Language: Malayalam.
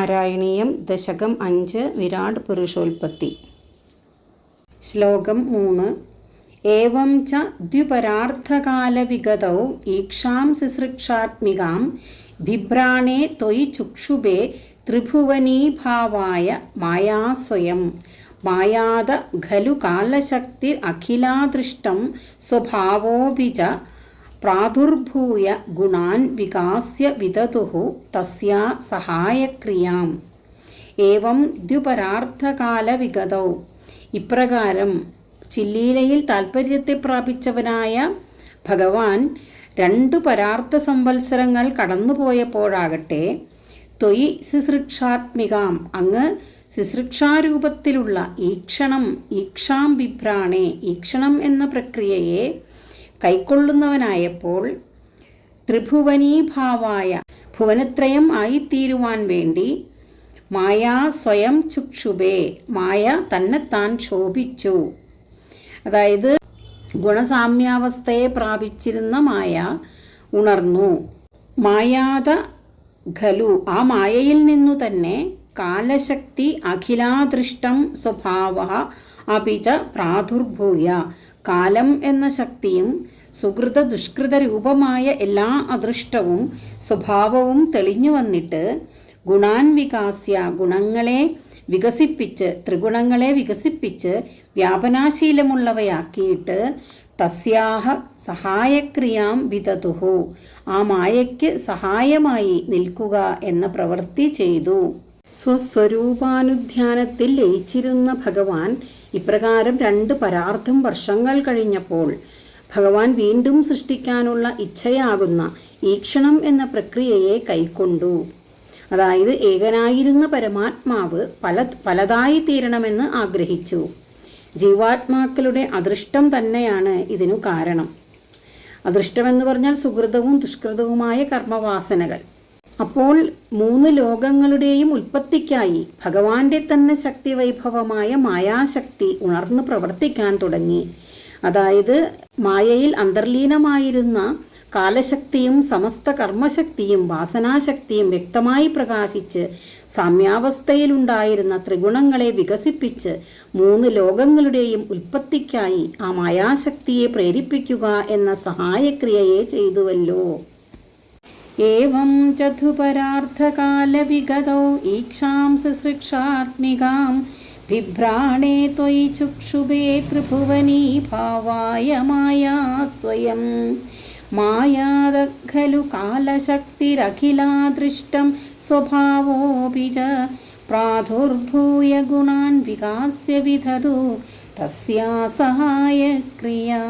നാരായണീയം ദശകം 5 വിരാട് പുരുഷോൽപത്തി. ശ്ലോകം 3. ഏവം ച ദ്വിപരാർത്ഥകാലവിഗതൗ ഈക്ഷാം സിസൃക്ഷാത്മികാം ബിഭ്രാണേ ത്വയി ചുക്ഷുഭേ ത്രിഭുവനീഭാവായ മായാസ്വയം മായാത ഖലു കാലശക്തിർ അഖിലാദൃഷ്ടം സ്വഭാവോപി ച പ്രാദുർഭൂയ ഗുണാൻ വികാസ്യ വിദതുഃ തസ്യാ സഹായക്രിയാം. ഏവം ദ്വിപരാർത്ഥകാലവിഗതൗ, ഇപ്രകാരം ചില്ലീലയിൽ താൽപ്പര്യത്തെ പ്രാപിച്ചവനായ ഭഗവാൻ 2 പരാർത്ഥ സംവത്സരങ്ങൾ കടന്നുപോയപ്പോഴാകട്ടെ, ത്വയി സിസൃക്ഷാത്മികാം, അങ്ങ് സിസൃക്ഷാരൂപത്തിലുള്ള ഈക്ഷാം ബിഭ്രാണേ, ഈക്ഷണം എന്ന പ്രക്രിയയെ കൈക്കൊള്ളുന്നവനായപ്പോൾ, ത്രിഭുവനീഭാവായ, ഭുവനത്രയം ആയിത്തീരുവാൻ വേണ്ടി, മായാ സ്വയം ചുക്ഷുഭേ, മായ തന്നെത്താൻ ശോഭിച്ചു. അതായത് ഗുണസാമ്യാവസ്ഥയെ പ്രാപിച്ചിരുന്ന മായ ഉണർന്നു. മായാത ഖലു, ആ മായയിൽ നിന്നു തന്നെ, കാലശക്തി അഖിലാദൃഷ്ടം സ്വഭാവ അപിച പ്രാദുർഭൂയ, കാലം എന്ന ശക്തിയും സുകൃത ദുഷ്കൃത രൂപമായ എല്ലാ അദൃഷ്ടവും സ്വഭാവവും തെളിഞ്ഞു വന്നിട്ട്, ഗുണാൻ വികാസ്യ, ഗുണങ്ങളെ വികസിപ്പിച്ച്, ത്രിഗുണങ്ങളെ വികസിപ്പിച്ച് വ്യാപനാശീലമുള്ളവയാക്കിയിട്ട്, തസ്യാഹ സഹായക്രിയാം വിദതുഹു, ആ മായയ്ക്ക് സഹായമായി നിൽക്കുക എന്ന പ്രവൃത്തി ചെയ്തു. സ്വസ്വരൂപാനുധ്യാനത്തിൽ ലയിച്ചിരുന്ന ഭഗവാൻ ഇപ്രകാരം 2 പരാർത്ഥം വർഷങ്ങൾ കഴിഞ്ഞപ്പോൾ ഭഗവാൻ വീണ്ടും സൃഷ്ടിക്കാനുള്ള ഇച്ഛയാകുന്ന ഈക്ഷണം എന്ന പ്രക്രിയയെ കൈക്കൊണ്ടു. അതായത് ഏകനായിരുന്ന പരമാത്മാവ് പലതായി തീരണമെന്ന് ആഗ്രഹിച്ചു. ജീവാത്മാക്കളുടെ അദൃഷ്ടം തന്നെയാണ് ഇതിനു കാരണം. അദൃഷ്ടമെന്ന് പറഞ്ഞാൽ സുകൃതവും ദുഷ്കൃതവുമായ കർമ്മവാസനകൾ. അപ്പോൾ 3 ലോകങ്ങളുടെയും ഉൽപ്പത്തിക്കായി ഭഗവാന്റെ തന്നെ ശക്തി വൈഭവമായ മായാശക്തി ഉണർന്ന് പ്രവർത്തിക്കാൻ തുടങ്ങി. അതായത് മായയിൽ അന്തർലീനമായിരുന്ന കാലശക്തിയും സമസ്ത കർമ്മശക്തിയും വാസനാശക്തിയും വ്യക്തമായി പ്രകാശിച്ച് സാമ്യാവസ്ഥയിലുണ്ടായിരുന്ന ത്രിഗുണങ്ങളെ വികസിപ്പിച്ച് 3 ലോകങ്ങളുടെയും ഉൽപ്പത്തിക്കായി ആ മായാശക്തിയെ പ്രേരിപ്പിക്കുക എന്ന സഹായക്രിയയെ ചെയ്തുവല്ലോ. ഏവം ചതുപരാർത്ഥകാലവിഗതൗ ഈക്ഷാം സിസൃക്ഷാത്മികാം ബിഭ്രാണേ ത്വയി ചുക്ഷുഭേ ത്രിഭുവനീഭാവായ മായാ സ്വയം മായാത ഖലു കാലശക്തിരഖിലാദൃഷ്ടം സ്വഭാവോപി ച പ്രാദുർഭൂയ ഗുണാൻ വികാസ്യ വിദതു തസ്യാ സഹായക്രിയാം.